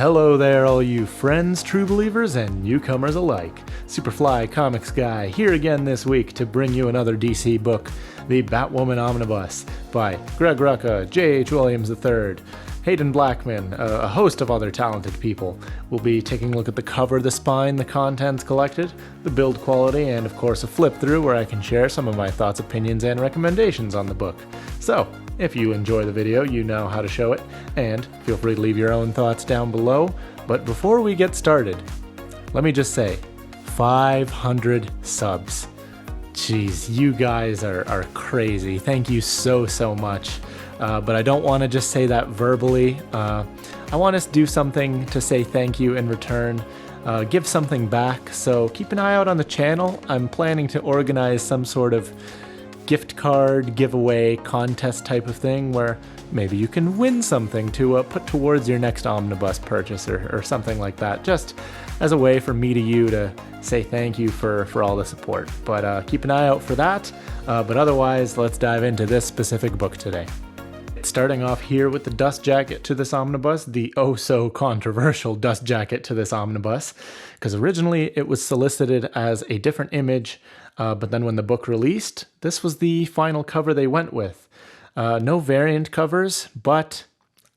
Hello there, all you friends, true believers, and newcomers alike. Superfly Comics Guy here again this week to bring you another DC book, the Batwoman Omnibus by Greg Rucka, J.H. Williams III, Haden Blackman, a host of other talented people. We'll be taking a look at the cover, the spine, the contents collected, the build quality, and of course a flip through where I can share some of my thoughts, opinions, and recommendations on the book. So, if you enjoy the video, you know how to show it, and feel free to leave your own thoughts down below. But before we get started, let me just say, 500 subs. Jeez, you guys are crazy. Thank you so much. But I don't want to just say that verbally. I want us to do something to say thank you in return, give something back. So keep an eye out on the channel. I'm planning to organize some sort of gift card giveaway contest type of thing where maybe you can win something to put towards your next omnibus purchase or something like that, just as a way for me to you to say thank you for all the support. But keep an eye out for that. But otherwise, let's dive into this specific book today. Starting off here with the dust jacket to this omnibus, the oh-so-controversial dust jacket to this omnibus, because originally it was solicited as a different image, but then when the book released, this was the final cover they went with. No variant covers, but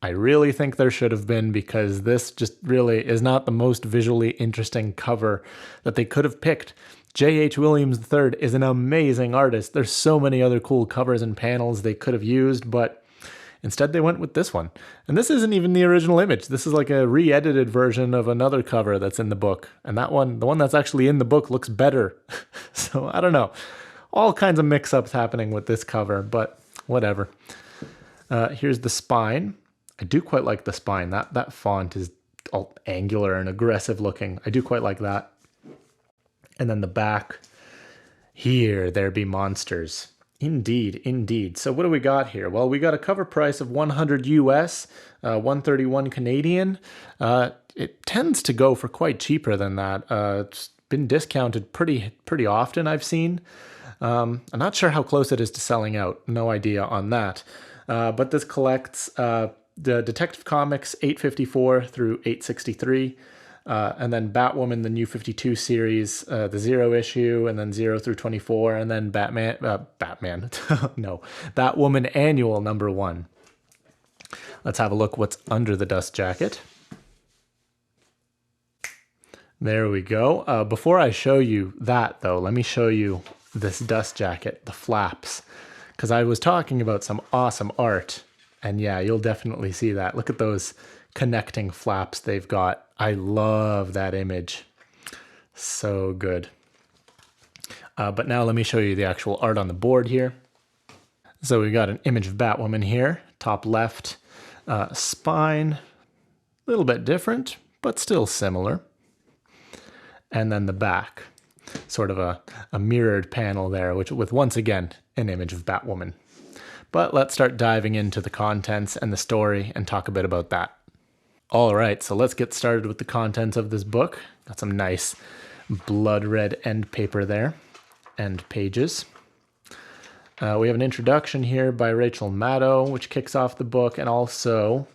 I really think there should have been, because this just really is not the most visually interesting cover that they could have picked. J.H. Williams III is an amazing artist. There's so many other cool covers and panels they could have used, but instead, they went with this one. And this isn't even the original image. This is like a re-edited version of another cover that's in the book. And that one, the one that's actually in the book, looks better. So, I don't know. All kinds of mix-ups happening with this cover, but whatever. Here's the spine. I do quite like the spine. That font is all angular and aggressive looking. I do quite like that. And then the back. Here, there be monsters. Indeed. So what do we got here? Well, we got a cover price of 100 US, 131 Canadian. It tends to go for quite cheaper than that. It's been discounted pretty often, I've seen. I'm not sure how close it is to selling out. No idea on that. But this collects the Detective Comics 854 through 863. And then Batwoman, the New 52 series, the 0 issue, and then 0 through 24, and then Batwoman Annual #1. Let's have a look what's under the dust jacket. There we go. Before I show you that, though, let me show you this dust jacket, the flaps, because I was talking about some awesome art, and yeah, you'll definitely see that. Look at those connecting flaps they've got. I love that image. So good. But now let me show you the actual art on the board here. So we got an image of Batwoman here, top left, spine, a little bit different, but still similar. And then the back, sort of a mirrored panel there, with once again an image of Batwoman. But let's start diving into the contents and the story and talk a bit about that. All right, so let's get started with the contents of this book. Got some nice blood red end paper there, end pages. We have an introduction here by Rachel Maddow, which kicks off the book, and also,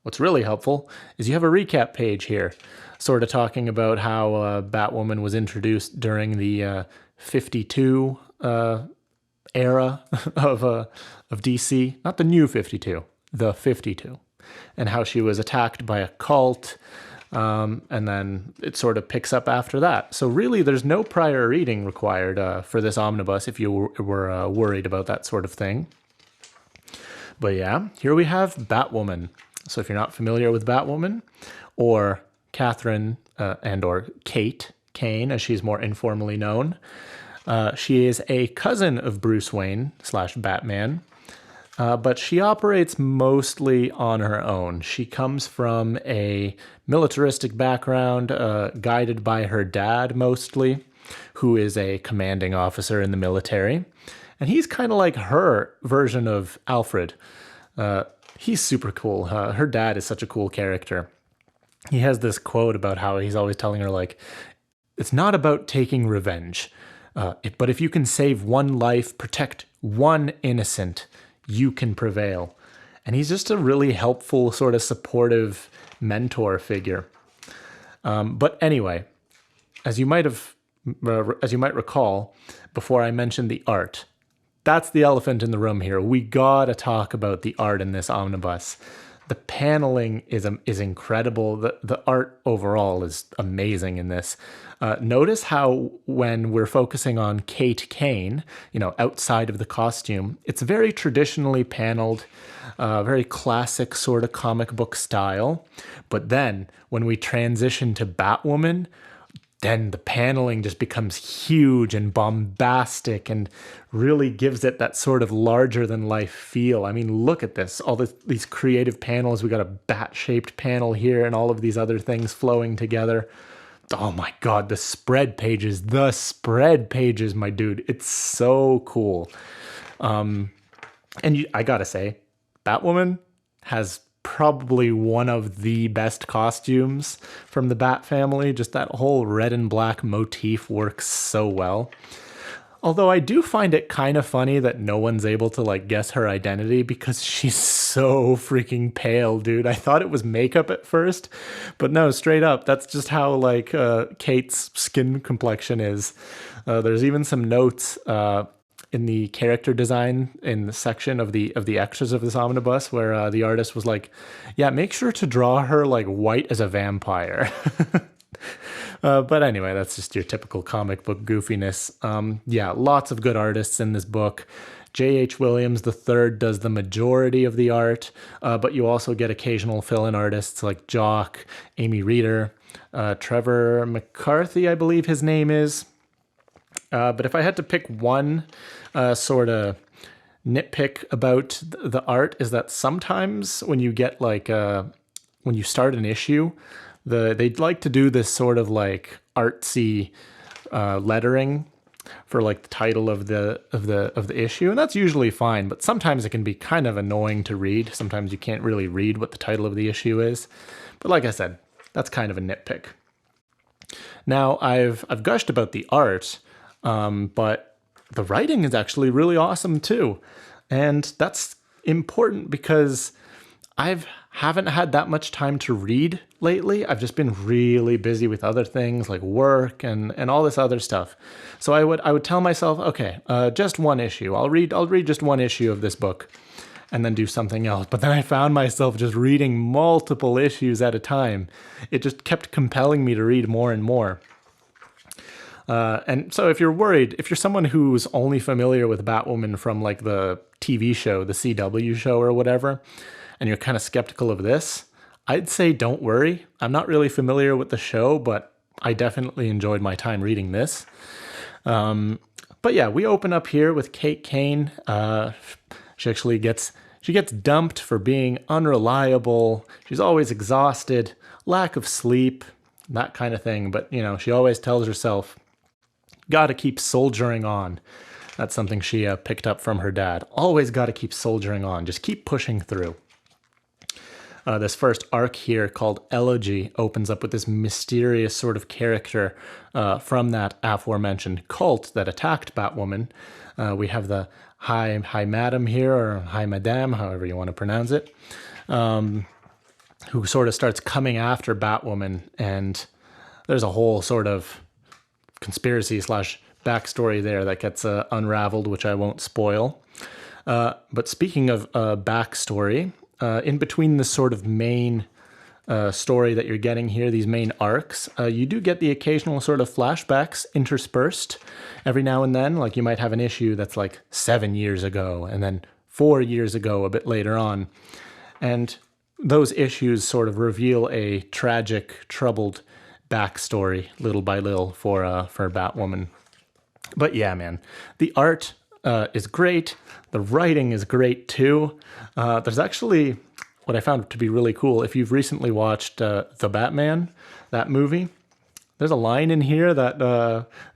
what's really helpful is you have a recap page here, sort of talking about how Batwoman was introduced during the 52 era of DC, not the new 52, the 52. And how she was attacked by a cult, and then it sort of picks up after that. So really, there's no prior reading required for this omnibus if you were worried about that sort of thing. But yeah, here we have Batwoman. So if you're not familiar with Batwoman, or Catherine or Kate Kane, as she's more informally known, she is a cousin of Bruce Wayne / Batman. But she operates mostly on her own. She comes from a militaristic background, guided by her dad mostly, who is a commanding officer in the military. And he's kind of like her version of Alfred. He's super cool. Her dad is such a cool character. He has this quote about how he's always telling her, like, it's not about taking revenge, but if you can save one life, protect one innocent, you can prevail. And he's just a really helpful, sort of supportive mentor figure. But anyway, as you might recall, before I mentioned the art, that's the elephant in the room here. We gotta talk about the art in this omnibus. The paneling is incredible. The art overall is amazing in this. Notice how when we're focusing on Kate Kane, outside of the costume, it's very traditionally paneled, very classic sort of comic book style. But then when we transition to Batwoman, then the paneling just becomes huge and bombastic and really gives it that sort of larger than life feel. I mean, look at this, all these creative panels. We got a bat-shaped panel here and all of these other things flowing together. Oh my God, the spread pages, my dude. It's so cool. I gotta say, Batwoman has probably one of the best costumes from the Bat family. Just that whole red and black motif works so well. Although I do find it kind of funny that no one's able to guess her identity because she's so freaking pale, dude. I thought it was makeup at first, but no, straight up, that's just how Kate's skin complexion is. There's even some notes in the character design in the section of the extras of this omnibus where the artist was like, yeah, make sure to draw her white as a vampire. But anyway, that's just your typical comic book goofiness. Yeah, lots of good artists in this book. J.H. Williams III does the majority of the art, but you also get occasional fill-in artists like Jock, Amy Reeder, Trevor McCarthy, I believe his name is. But if I had to pick one sort of nitpick about the art, is that sometimes when you get when you start an issue, they'd like to do this sort of artsy lettering for the title of the issue, and that's usually fine. But sometimes it can be kind of annoying to read. Sometimes you can't really read what the title of the issue is. But like I said, that's kind of a nitpick. Now I've gushed about the art. But the writing is actually really awesome too. And that's important because I haven't had that much time to read lately. I've just been really busy with other things like work and all this other stuff. So I would tell myself, okay, just one issue. I'll read just one issue of this book and then do something else. But then I found myself just reading multiple issues at a time. It just kept compelling me to read more and more. And so if you're worried, if you're someone who's only familiar with Batwoman from the TV show, the CW show or whatever, and you're kind of skeptical of this, I'd say don't worry. I'm not really familiar with the show, but I definitely enjoyed my time reading this. But yeah, we open up here with Kate Kane. She gets dumped for being unreliable. She's always exhausted, lack of sleep, that kind of thing. But, she always tells herself, gotta keep soldiering on. That's something she picked up from her dad. Always gotta keep soldiering on. Just keep pushing through. This first arc here called Elegy opens up with this mysterious sort of character from that aforementioned cult that attacked Batwoman. We have the High Madam here, or High Madame, however you want to pronounce it, who sort of starts coming after Batwoman, and there's a whole sort of conspiracy / backstory there that gets unraveled, which I won't spoil. But speaking of backstory, in between the sort of main story that you're getting here, these main arcs, you do get the occasional sort of flashbacks interspersed every now and then. You might have an issue that's 7 years ago and then 4 years ago a bit later on. And those issues sort of reveal a tragic, troubled backstory little by little for Batwoman. But yeah, man, the art is great. The writing is great too. There's actually what I found to be really cool. If you've recently watched The Batman, that movie, there's a line in here that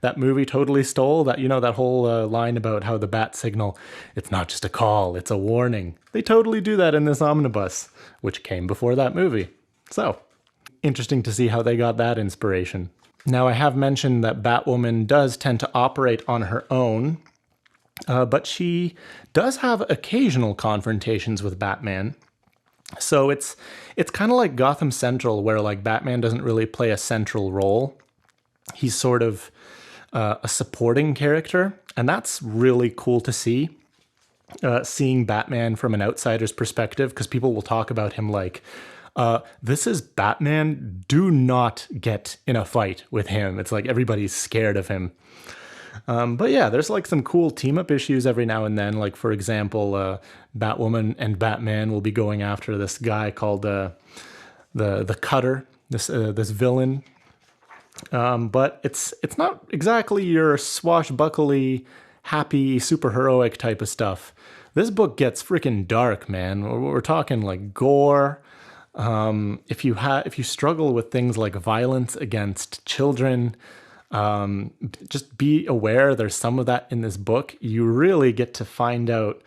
that movie totally stole. That that whole line about how the bat signal, it's not just a call, it's a warning. They totally do that in this omnibus, which came before that movie. So interesting to see how they got that inspiration. Now, I have mentioned that Batwoman does tend to operate on her own, but she does have occasional confrontations with Batman. So it's kind of like Gotham Central, where like Batman doesn't really play a central role. He's sort of a supporting character, and that's really cool to see. Seeing Batman from an outsider's perspective, because people will talk about him like, this is Batman, do not get in a fight with him. It's like everybody's scared of him. But yeah, there's like some cool team up issues every now and then. Like, for example, Batwoman and Batman will be going after this guy called the Cutter, this villain. But it's not exactly your swashbuckly, happy, superheroic type of stuff. This book gets freaking dark, man. We're talking like gore. If you struggle with things like violence against children, just be aware there's some of that in this book. You really get to find out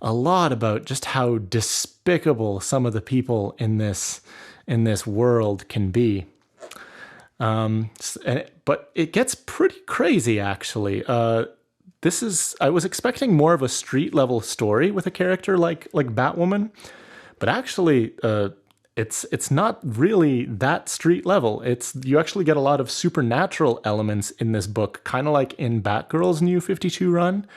a lot about just how despicable some of the people in this world can be. But it gets pretty crazy, actually. I was expecting more of a street level story with a character like Batwoman, but actually, it's not really that street level. You actually get a lot of supernatural elements in this book, kind of like in Batgirl's New 52 run.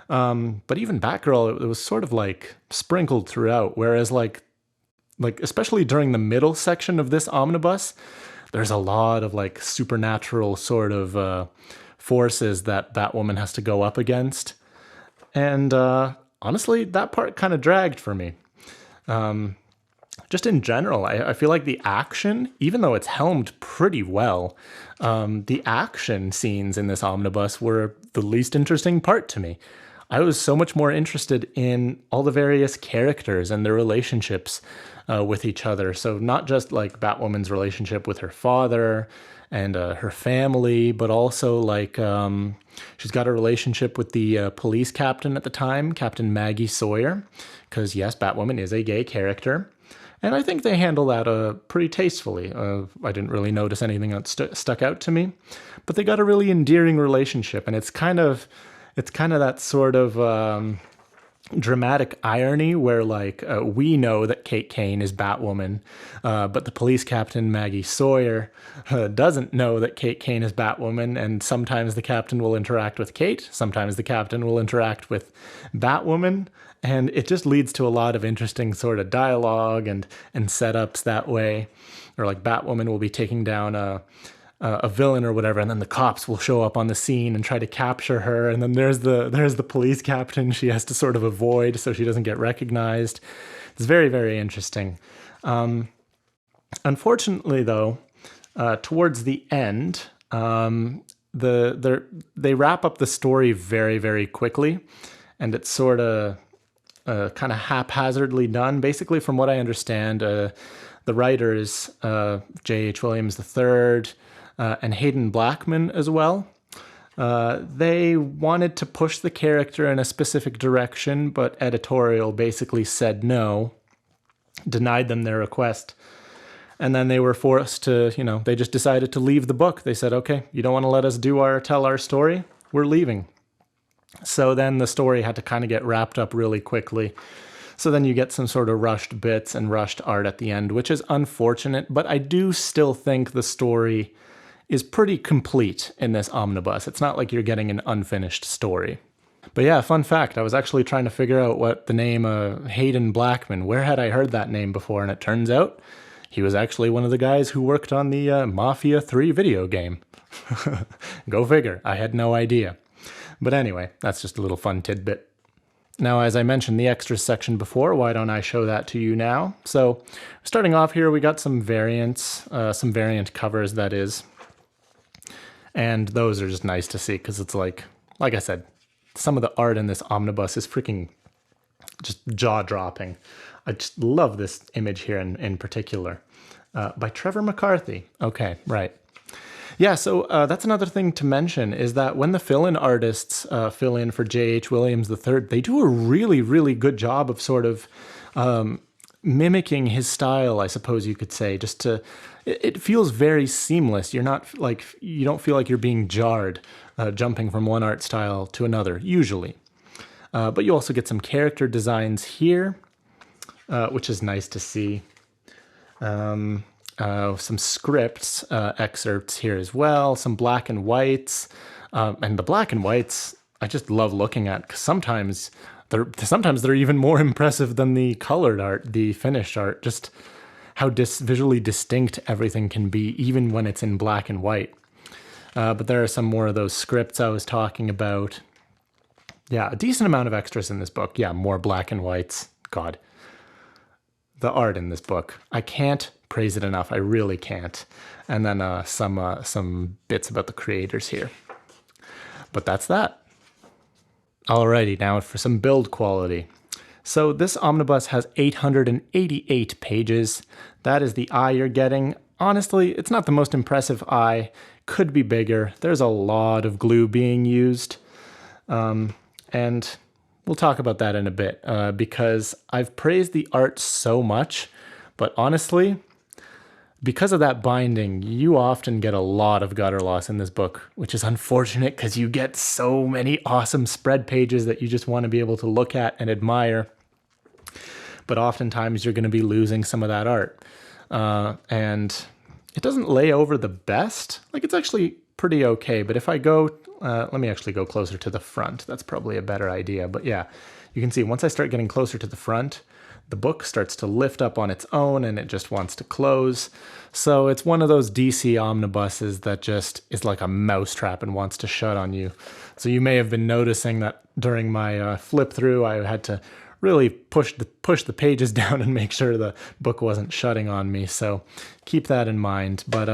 But even Batgirl, it was sort of like sprinkled throughout, whereas like especially during the middle section of this omnibus, there's a lot of like supernatural sort of forces that Batwoman has to go up against. And honestly, that part kind of dragged for me. Just in general, I feel like the action, even though it's helmed pretty well, the action scenes in this omnibus were the least interesting part to me. I was so much more interested in all the various characters and their relationships with each other. So not just like Batwoman's relationship with her father and her family, but also like she's got a relationship with the police captain at the time, Captain Maggie Sawyer, because yes, Batwoman is a gay character. And I think they handle that pretty tastefully. I didn't really notice anything that stuck out to me, but they got a really endearing relationship, and it's kind of that sort of dramatic irony where like we know that Kate Kane is Batwoman, but the police captain Maggie Sawyer doesn't know that Kate Kane is Batwoman, and sometimes the captain will interact with Kate, sometimes the captain will interact with Batwoman, and it just leads to a lot of interesting sort of dialogue and setups that way. Or like Batwoman will be taking down a villain or whatever, and then the cops will show up on the scene and try to capture her, and then there's the police captain she has to sort of avoid so she doesn't get recognized. It's very, very interesting. Unfortunately, though, towards the end, they wrap up the story very, very quickly, and it's sort of kind of haphazardly done. Basically, from what I understand, the writers, J.H. Williams III, and Haden Blackman as well, they wanted to push the character in a specific direction, but editorial basically said no, denied them their request. And then they were forced to, they just decided to leave the book. They said, okay, you don't want to let us tell our story? We're leaving. So then the story had to kind of get wrapped up really quickly. So then you get some sort of rushed bits and rushed art at the end, which is unfortunate, but I do still think the story is pretty complete in this omnibus. It's not like you're getting an unfinished story. But yeah, fun fact, I was actually trying to figure out what the name Haden Blackman, where had I heard that name before? And it turns out he was actually one of the guys who worked on the Mafia 3 video game. Go figure, I had no idea. But anyway, that's just a little fun tidbit. Now, as I mentioned the extras section before, why don't I show that to you now? So, starting off here, we got some variants, some variant covers, that is. And those are just nice to see, because it's like I said, some of the art in this omnibus is freaking just jaw-dropping. I just love this image here in particular. By Trevor McCarthy. Okay, right. Yeah, so that's another thing to mention, is that when the fill-in artists fill in for J.H. Williams III, they do a really, really good job of sort of mimicking his style, I suppose you could say. It feels very seamless. You don't feel like you're being jarred, jumping from one art style to another, usually. But you also get some character designs here. which is nice to see. Some scripts excerpts here as well, some black and whites. And the black and whites, I just love looking at, because sometimes they're even more impressive than the colored art, the finished art, just how visually distinct everything can be, even when it's in black and white. But there are some more of those scripts I was talking about. Yeah, a decent amount of extras in this book. Yeah, more black and whites. God. The art in this book, I can't praise it enough. I really can't. And then some bits about the creators here. But that's that. Alrighty, now for some build quality. So this omnibus has 888 pages. That is the eye you're getting. Honestly, it's not the most impressive eye. Could be bigger. There's a lot of glue being used. And we'll talk about that in a bit, because I've praised the art so much, but honestly, because of that binding, you often get a lot of gutter loss in this book, which is unfortunate because you get so many awesome spread pages that you just want to be able to look at and admire. But oftentimes you're going to be losing some of that art. And it doesn't lay over the best. Like, it's actually pretty okay. But if I go, let me actually go closer to the front. That's probably a better idea. But yeah, you can see once I start getting closer to the front, the book starts to lift up on its own and it just wants to close. So it's one of those DC omnibuses that just is like a mousetrap and wants to shut on you. So you may have been noticing that during my flip through, I had to really push the pages down and make sure the book wasn't shutting on me. So keep that in mind. But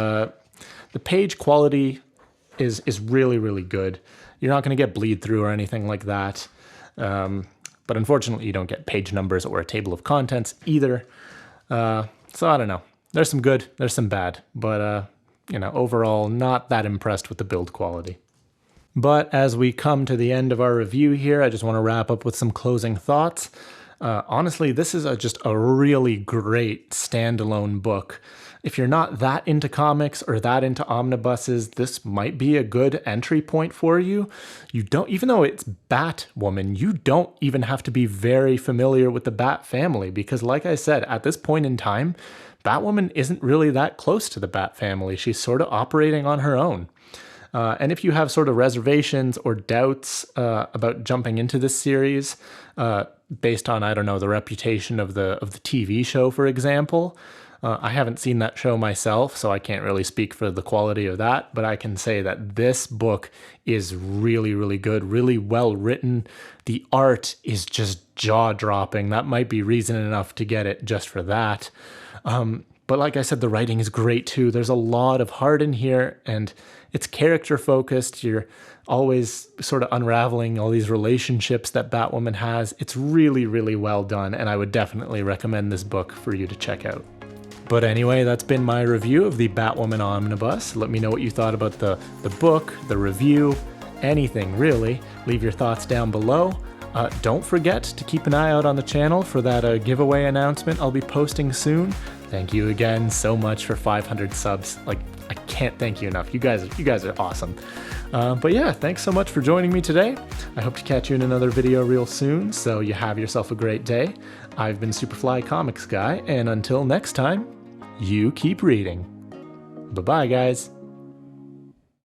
the page quality is really, really good. You're not going to get bleed through or anything like that. But unfortunately, you don't get page numbers or a table of contents either. So I don't know. There's some good, there's some bad. But, overall, not that impressed with the build quality. But as we come to the end of our review here, I just want to wrap up with some closing thoughts. Honestly, this is just a really great standalone book. If you're not that into comics or that into omnibuses, this might be a good entry point for you. Even though it's Batwoman, you don't even have to be very familiar with the Bat family, because like I said, at this point in time, Batwoman isn't really that close to the Bat family. She's sort of operating on her own. And if you have sort of reservations or doubts about jumping into this series, based on, I don't know, the reputation of the TV show, for example, I haven't seen that show myself, so I can't really speak for the quality of that, but I can say that this book is really, really good, really well written. The art is just jaw-dropping. That might be reason enough to get it just for that. But like I said, the writing is great too. There's a lot of heart in here, and it's character-focused. You're always sort of unraveling all these relationships that Batwoman has. It's really, really well done, and I would definitely recommend this book for you to check out. But anyway, that's been my review of the Batwoman Omnibus. Let me know what you thought about the book, the review, anything really. Leave your thoughts down below. Don't forget to keep an eye out on the channel for that giveaway announcement I'll be posting soon. Thank you again so much for 500 subs. Like, I can't thank you enough. You guys are awesome. But yeah, thanks so much for joining me today. I hope to catch you in another video real soon, so you have yourself a great day. I've been Superfly Comics Guy, and until next time, you keep reading. Bye-bye, guys.